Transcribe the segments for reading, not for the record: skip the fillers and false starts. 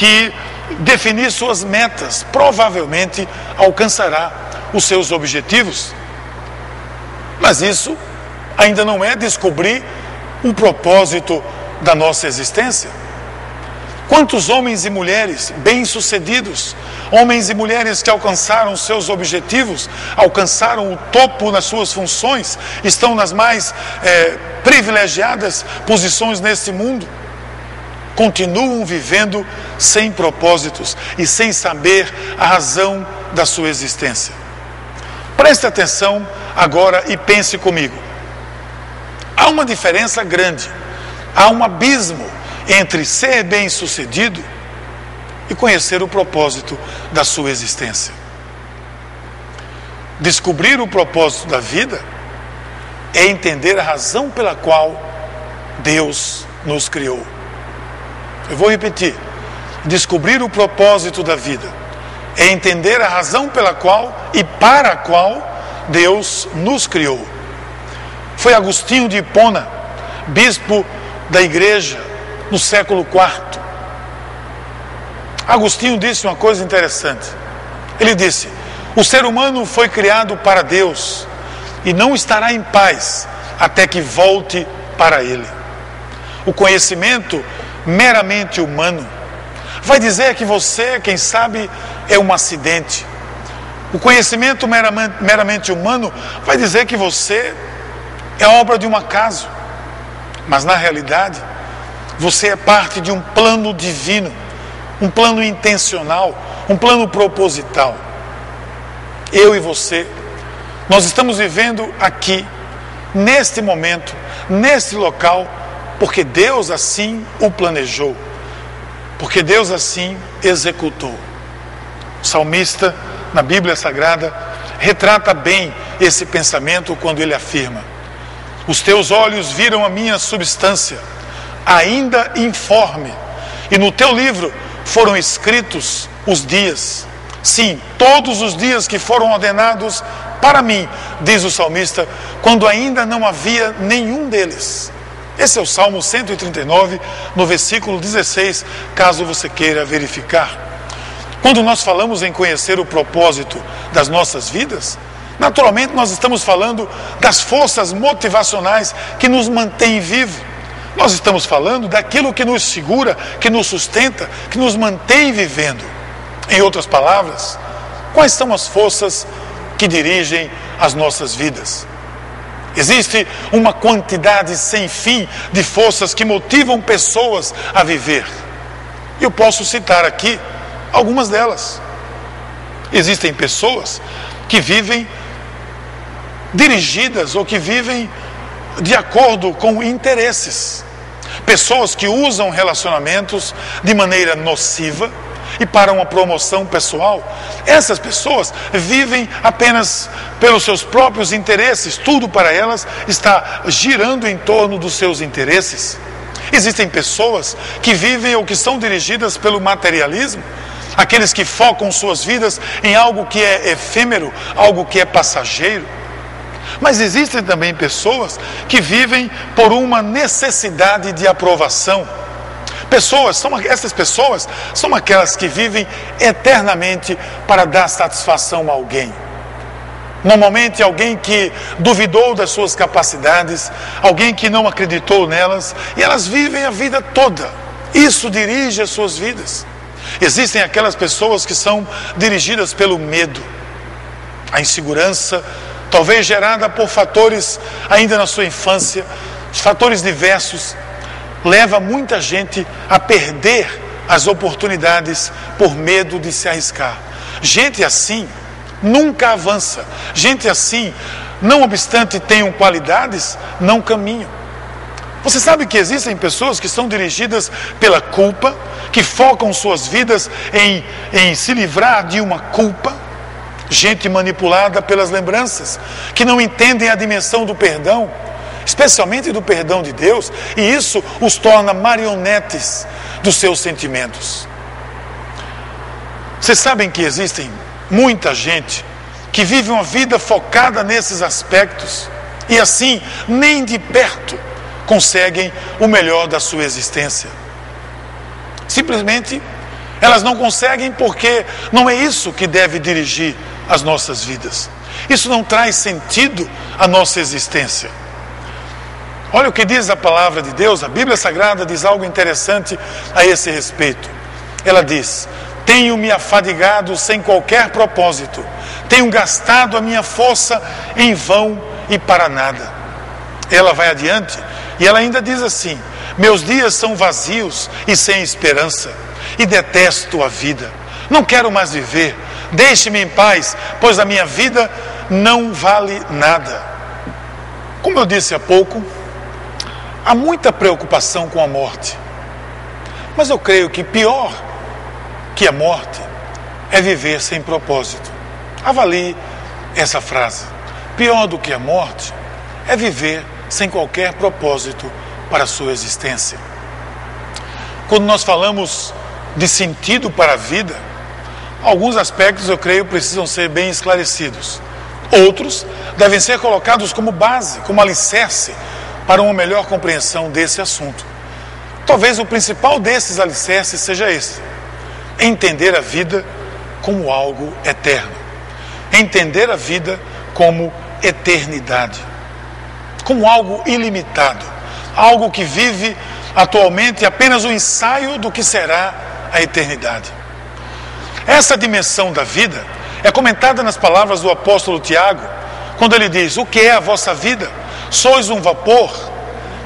que definir suas metas, provavelmente alcançará os seus objetivos. Mas isso ainda não é descobrir o propósito da nossa existência. Quantos homens e mulheres bem-sucedidos, homens e mulheres que alcançaram seus objetivos, alcançaram o topo nas suas funções, estão nas mais privilegiadas posições nesse mundo, continuam vivendo sem propósitos e sem saber a razão da sua existência. Preste atenção agora e pense comigo. Há uma diferença grande, há um abismo entre ser bem-sucedido e conhecer o propósito da sua existência. Descobrir o propósito da vida é entender a razão pela qual Deus nos criou. Eu vou repetir. Descobrir o propósito da vida é entender a razão pela qual e para a qual Deus nos criou. Foi Agostinho de Hipona, bispo da igreja no século IV. Agostinho disse uma coisa interessante. Ele disse: o ser humano foi criado para Deus e não estará em paz até que volte para Ele. O conhecimento meramente humano vai dizer que você, quem sabe, é um acidente. O conhecimento meramente humano vai dizer que você é obra de um acaso. Mas na realidade, você é parte de um plano divino, um plano intencional, um plano proposital. Eu e você, nós estamos vivendo aqui, neste momento, neste local, porque Deus assim o planejou, porque Deus assim executou. O salmista, na Bíblia Sagrada, retrata bem esse pensamento quando ele afirma: os teus olhos viram a minha substância, ainda informe, e no teu livro foram escritos os dias. Sim, todos os dias que foram ordenados para mim, diz o salmista, quando ainda não havia nenhum deles. Esse é o Salmo 139, no versículo 16, caso você queira verificar. Quando nós falamos em conhecer o propósito das nossas vidas, naturalmente nós estamos falando das forças motivacionais que nos mantêm vivos. Nós estamos falando daquilo que nos segura, que nos sustenta, que nos mantém vivendo. Em outras palavras, quais são as forças que dirigem as nossas vidas? Existe uma quantidade sem fim de forças que motivam pessoas a viver. Eu posso citar aqui algumas delas. Existem pessoas que vivem dirigidas ou que vivem de acordo com interesses. Pessoas que usam relacionamentos de maneira nociva e para uma promoção pessoal. Essas pessoas vivem apenas pelos seus próprios interesses, tudo para elas está girando em torno dos seus interesses. Existem pessoas que vivem ou que são dirigidas pelo materialismo, aqueles que focam suas vidas em algo que é efêmero, algo que é passageiro. Mas existem também pessoas que vivem por uma necessidade de aprovação. Essas pessoas são aquelas que vivem eternamente para dar satisfação a alguém. Normalmente alguém que duvidou das suas capacidades, alguém que não acreditou nelas, e elas vivem a vida toda. Isso dirige as suas vidas. Existem aquelas pessoas que são dirigidas pelo medo, a insegurança, talvez gerada por fatores ainda na sua infância, fatores diversos, leva muita gente a perder as oportunidades por medo de se arriscar. Gente assim nunca avança. Gente assim, não obstante tenham qualidades, não caminham. Você sabe que existem pessoas que são dirigidas pela culpa, que focam suas vidas em se livrar de uma culpa? Gente manipulada pelas lembranças, que não entendem a dimensão do perdão, especialmente do perdão de Deus, e isso os torna marionetes dos seus sentimentos. Vocês sabem que existem muita gente que vive uma vida focada nesses aspectos e assim nem de perto conseguem o melhor da sua existência. Simplesmente Elas não conseguem porque não é isso que deve dirigir as nossas vidas. Isso não traz sentido à nossa existência. Olha o que diz a palavra de Deus, a Bíblia Sagrada diz algo interessante a esse respeito. Ela diz: tenho me afadigado sem qualquer propósito, tenho gastado a minha força em vão e para nada. Ela vai adiante e ela ainda diz assim: meus dias são vazios e sem esperança, e detesto a vida, não quero mais viver, deixe-me em paz, pois a minha vida não vale nada. Como eu disse há pouco, há muita preocupação com a morte, mas eu creio que pior que a morte é viver sem propósito. Avalie essa frase: pior do que a morte é viver sem qualquer propósito para a sua existência. Quando nós falamos de sentido para a vida, alguns aspectos, eu creio, precisam ser bem esclarecidos. Outros devem ser colocados como base, como alicerce para uma melhor compreensão desse assunto. Talvez o principal desses alicerces seja esse: entender a vida como algo eterno. Entender a vida como eternidade, como algo ilimitado, algo que vive atualmente apenas o ensaio do que será a eternidade. Essa dimensão da vida é comentada nas palavras do apóstolo Tiago, quando ele diz: o que é a vossa vida? Sois um vapor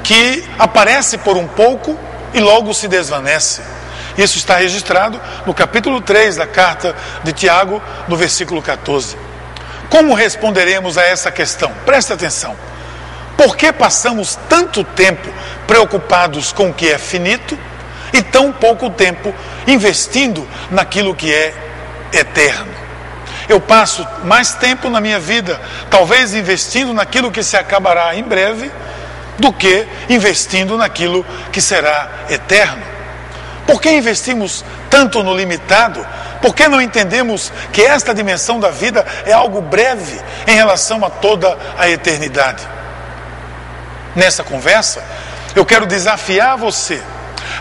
que aparece por um pouco e logo se desvanece. Isso está registrado no capítulo 3 da carta de Tiago, no versículo 14. Como responderemos a essa questão? Presta atenção. Por que passamos tanto tempo preocupados com o que é finito e tão pouco tempo investindo naquilo que é eterno? Eu passo mais tempo na minha vida, talvez investindo naquilo que se acabará em breve, do que investindo naquilo que será eterno. Por que investimos tanto no limitado? Por que não entendemos que esta dimensão da vida é algo breve em relação a toda a eternidade? Nessa conversa, eu quero desafiar você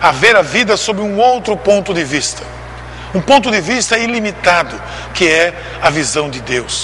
a ver a vida sob um outro ponto de vista. Um ponto de vista ilimitado, que é a visão de Deus.